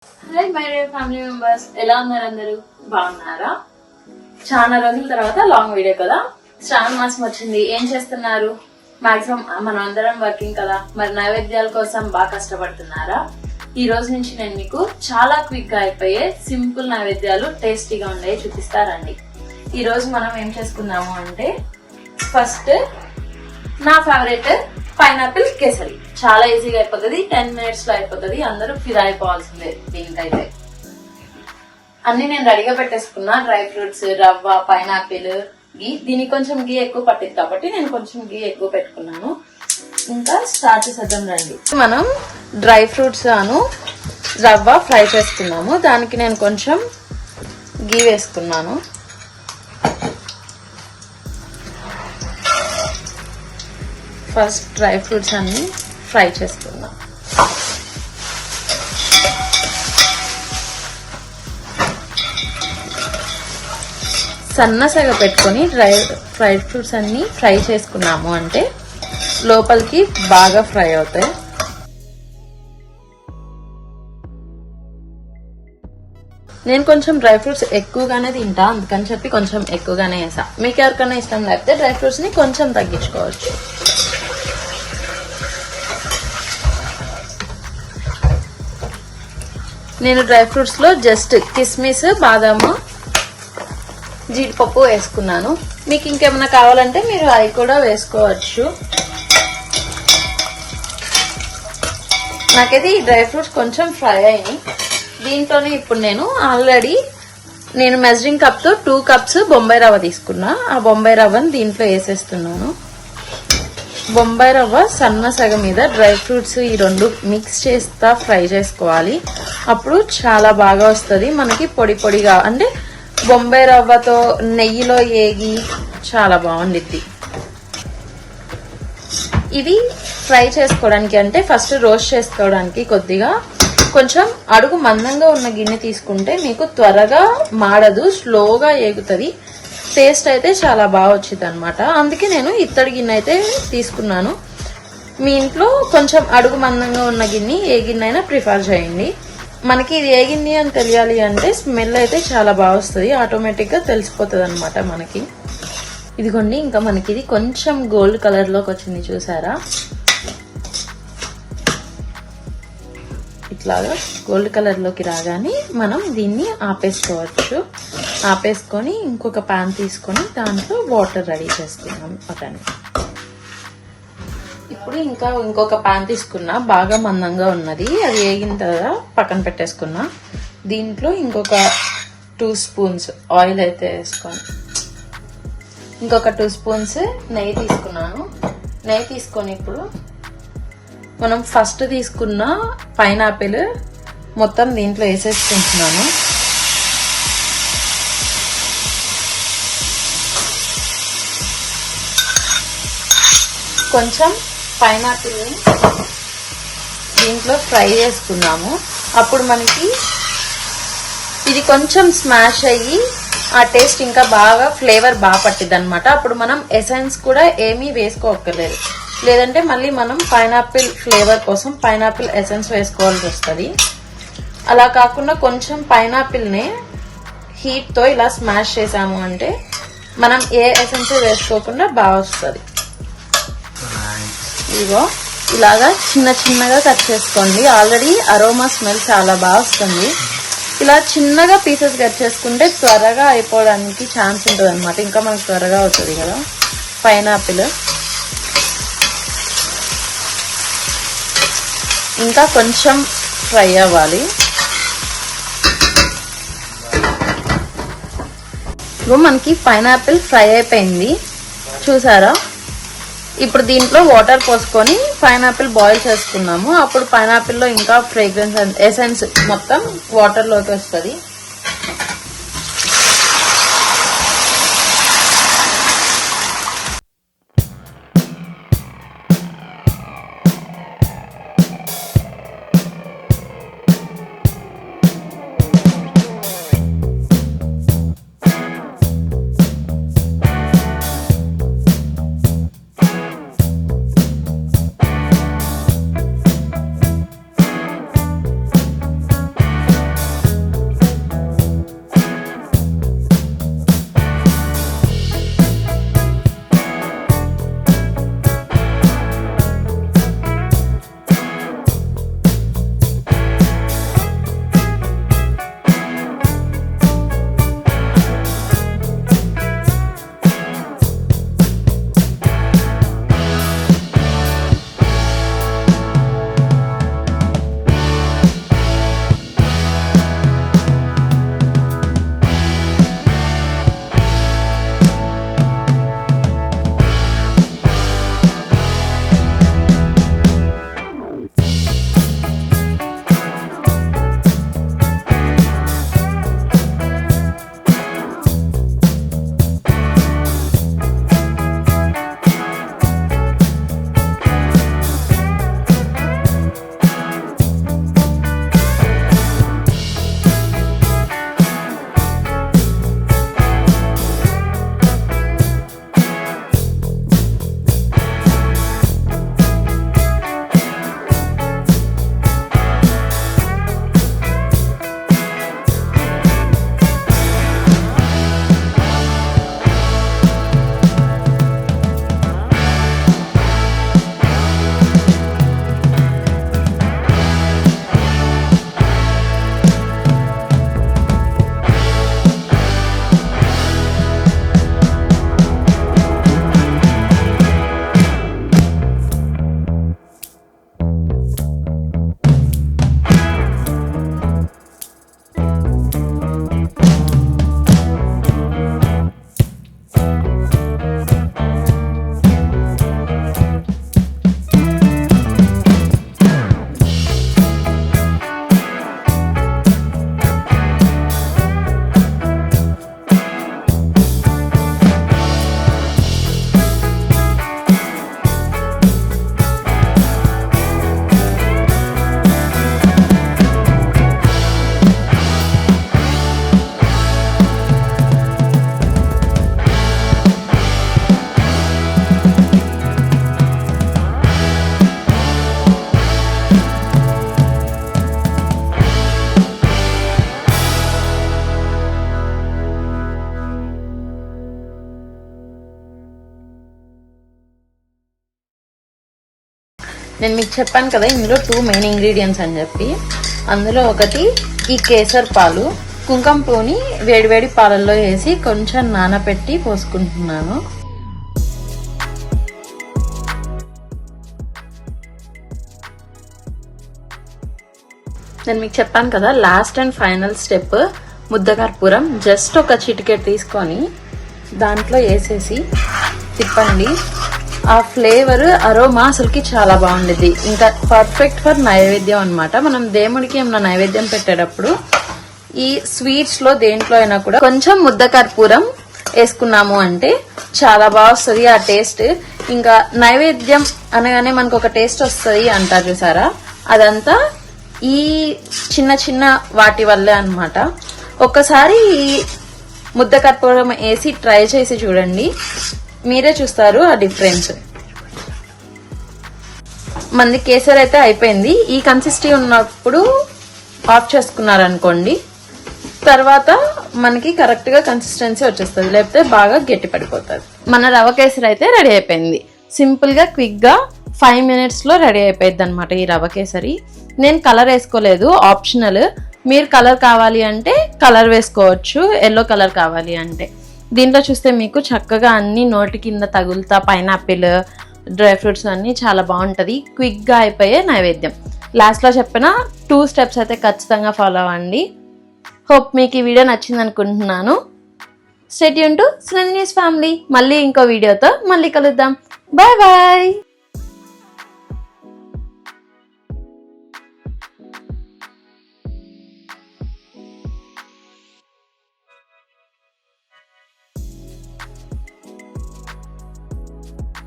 Hi my dear family members, ఎలా ఉన్నారు? అందరూ బాగున్నారా? చాలా రోజుల తర్వాత లాంగ్ వీడియో కదా. శ్రావణ మాసం వచ్చింది, ఏం చేస్తున్నారు? మాక్సిమం మనం అందరం వర్కింగ్ కదా, మరి నైవేద్యాల కోసం బాగా కష్టపడుతున్నారా? ఈ రోజు నుంచి నేను మీకు చాలా క్విక్ గా అయిపోయే సింపుల్ నైవేద్యాలు టేస్టీగా ఉండే చూపిస్తారండి. ఈ రోజు మనం ఏం చేసుకుందాము అంటే, ఫస్ట్ నా ఫేవరెట్ పైనాపిల్ కేసరి. చాలా ఈజీగా అయిపోతుంది, 10 minutes లో అయిపోతుంది. అందరూ ఫిదా అయిపోవాల్సిందే దీనికైతే. అన్ని నేను రెడీగా పెట్టేసుకున్నా, డ్రై ఫ్రూట్స్, రవ్వ, పైనాపిల్, గీ. దీనికి కొంచెం గీ ఎక్కువ పట్టింది కాబట్టి నేను కొంచెం గీ ఎక్కువ పెట్టుకున్నాను. ఇంకా స్టార్ట్ చేద్దాం రండి. మనం డ్రై ఫ్రూట్స్ రవ్వ ఫ్రై చేసుకున్నాము. దానికి నేను కొంచెం గీ వేసుకున్నాను. ఫస్ట్ డ్రై ఫ్రూట్స్ అన్ని ఫ్రై చేసుకుందాం. సన్నసగా పెట్టుకొని ఫ్రై ఫ్రూట్స్ అన్ని ఫ్రై చేసుకున్నాము అంటే లోపలికి బాగా ఫ్రై అవుతాయి. నేను కొంచెం డ్రై ఫ్రూట్స్ ఎక్కువగానే తింటా, అందుకని చెప్పి కొంచెం ఎక్కువగానే వేసా. మీకు ఎవరికైనా ఇష్టం లేకపోతే డ్రై ఫ్రూట్స్ ని కొంచెం తగ్గించుకోవచ్చు. నేను డ్రై ఫ్రూట్స్ లో జస్ట్ కిస్మిస్, బాదాము, జీడిపప్పు వేసుకున్నాను. మీకు ఇంకేమైనా కావాలంటే మీరు అవి కూడా వేసుకోవచ్చు. నాకైతే ఈ డ్రై ఫ్రూట్స్ కొంచెం ఫ్రై అయినాయి. దీంట్లోనే ఇప్పుడు నేను మెజరింగ్ కప్ తో 2 cups బొంబాయి రవ్వ తీసుకున్నా. ఆ బొంబాయి రవ్వని దీంట్లో వేసేస్తున్నాను. బొంబాయి రవ్వ సన్న సగ మీద డ్రై ఫ్రూట్స్ ఈ రెండు మిక్స్ చేస్తా ఫ్రై చేసుకోవాలి. అప్పుడు చాలా బాగా వస్తుంది మనకి, పొడి పొడిగా. అంటే బొంబాయి రవ్వతో నెయ్యిలో ఏగి చాలా బాగుండిద్ది. ఇది ఫ్రై చేసుకోవడానికి అంటే ఫస్ట్ రోస్ట్ చేసుకోవడానికి కొద్దిగా కొంచెం అడుగు మందంగా ఉన్న గిన్నె తీసుకుంటే మీకు త్వరగా మాడదు, స్లోగా ఏగుతుంది. టేస్ట్ అయితే చాలా బాగా వచ్చింది అనమాట. అందుకే నేను ఇత్తడి గిన్నె అయితే తీసుకున్నాను. మీ ఇంట్లో కొంచెం అడుగు మందంగా ఉన్న గిన్నె ఏ గిన్నె అయినా ప్రిఫర్ చేయండి. మనకి ఇది ఏగింది అని తెలియాలి అంటే స్మెల్ అయితే చాలా బాగా వస్తుంది, ఆటోమేటిక్ గా తెలిసిపోతుంది అనమాట మనకి. ఇదిగోండి, ఇంకా మనకి ఇది కొంచెం గోల్డ్ కలర్ లోకి వచ్చింది, చూసారా? ఇట్లాగా గోల్డ్ కలర్ లోకి రాగానే మనం దీన్ని ఆపేసుకోవచ్చు. ఆపేసుకొని ఇంకొక పాన్ తీసుకొని దాంట్లో వాటర్ రెడీ చేసుకున్నాం ఒకని. ఇప్పుడు ఇంకొక పాన్ తీసుకున్నా, బాగా మందంగా ఉన్నది. అది వేగిన తర్వాత పక్కన పెట్టేసుకున్నా. దీంట్లో ఇంకొక 2 spoons ఆయిల్ అయితే వేసుకొని, ఇంకొక 2 spoons నెయ్యి తీసుకున్నాను. నెయ్యి తీసుకొని ఇప్పుడు మనం ఫస్ట్ తీసుకున్న పైనాపిల్ మొత్తం దీంట్లో వేసేసుకుంటున్నాను. కొంచెం పైనాపిల్ని దీంట్లో ఫ్రై చేసుకున్నాము. అప్పుడు మనకి ఇది కొంచెం స్మాష్ అయ్యి ఆ టేస్ట్ ఇంకా బాగా ఫ్లేవర్ బాగా పట్టిద్ది అనమాట. అప్పుడు మనం ఎసెన్స్ కూడా ఏమీ వేసుకోక్కర్లేదు, లేదంటే మళ్ళీ మనం పైనాపిల్ ఫ్లేవర్ కోసం పైనాపిల్ ఎసెన్స్ వేసుకోవాల్సి వస్తుంది. అలా కాకుండా కొంచెం పైనాపిల్ని హీట్తో ఇలా స్మాష్ చేసాము అంటే మనం ఏ ఎసెన్స్ వేసుకోకుండా బాగా వస్తుంది. ఇదిగో ఇలాగా చిన్నగా కట్ చేసుకోండి. ఆల్రెడీ అరోమా స్మెల్ చాలా బాగా వస్తుంది. ఇలా చిన్నగా పీసెస్ కట్ చేసుకుంటే త్వరగా అయిపోవడానికి ఛాన్స్ ఉంటుంది అనమాట. ఇంకా మనకు త్వరగా అవుతుంది కదా. పైనాపిల్ ఇంకా కొంచెం ఫ్రై అవ్వాలి. మనకి పైనాపిల్ ఫ్రై అయిపోయింది, చూసారా? ఇప్పుడు దీంట్లో వాటర్ పోసుకొని పైనాపిల్ బాయిల్ చేసుకున్నాము. అప్పుడు పైనాపిల్లో ఇంకా ఫ్రేగ్రెన్స్ ఎసెన్స్ మొత్తం వాటర్లోకి వస్తుంది. నేను మీకు చెప్పాను కదా ఇందులో 2 మెయిన్ ఇంగ్రీడియంట్స్ అని చెప్పి. అందులో ఒకటి ఈ కేసర్ పాలు. కుంకుమ పువ్వుని వేడివేడి పాలల్లో వేసి కొంచెం నానబెట్టి పోసుకుంటున్నాను. నేను మీకు చెప్పాను కదా లాస్ట్ అండ్ ఫైనల్ స్టెప్ ముద్దకర్పూరం. జస్ట్ ఒక చిటికెట్ తీసుకొని దాంట్లో వేసేసి తిప్పండి. ఆ ఫ్లేవర్ అరోమా అసలుకి చాలా బాగుండేది. ఇంకా పర్ఫెక్ట్ ఫర్ నైవేద్యం అనమాట. మనం దేవుడికి ఏమన్నా నైవేద్యం పెట్టేటప్పుడు ఈ స్వీట్స్ లో దేంట్లో అయినా కూడా కొంచెం ముద్దకర్పూరం వేసుకున్నాము అంటే చాలా బాగా వస్తుంది ఆ టేస్ట్. ఇంకా నైవేద్యం అనగానే మనకు ఒక టేస్ట్ వస్తుంది అంటారు చూసారా, అదంతా ఈ చిన్న చిన్న వాటి వల్లే అనమాట. ఒక్కసారి ఈ ముద్దకర్పూరం వేసి ట్రై చేసి చూడండి, మీరే చూస్తారు ఆ డిఫరెన్స్. మంది కేసర్ అయితే అయిపోయింది. ఈ కన్సిస్టెన్సీ ఉన్నప్పుడు ఆఫ్ చేసుకున్నారనుకోండి, తర్వాత మనకి కరెక్ట్ గా కన్సిస్టెన్సీ వచ్చేస్తుంది, లేకపోతే బాగా గట్టి పడిపోతుంది. మన రవ కేసరి అయితే రెడీ అయిపోయింది. సింపుల్ గా క్విక్ గా 5 minutes లో రెడీ అయిపోయింది అనమాట ఈ రవ కేసరి. నేను కలర్ వేసుకోలేదు, ఆప్షనల్. మీరు కలర్ కావాలి అంటే కలర్ వేసుకోవచ్చు, ఎల్లో కలర్ కావాలి అంటే. దీంట్లో చూస్తే మీకు చక్కగా అన్ని నోటి కింద తగులుతా, పైనాపిల్, డ్రై ఫ్రూట్స్ అన్ని చాలా బాగుంటది. క్విక్ గా అయిపోయే నైవేద్యం. లాస్ట్ లో చెప్పిన 2 steps అయితే ఖచ్చితంగా ఫాలో అవ్వండి. హోప్ మీకు ఈ వీడియో నచ్చింది అనుకుంటున్నాను. Stay tune to snell news family. మళ్ళీ ఇంకో వీడియోతో మళ్ళీ కలుద్దాం. Bye bye.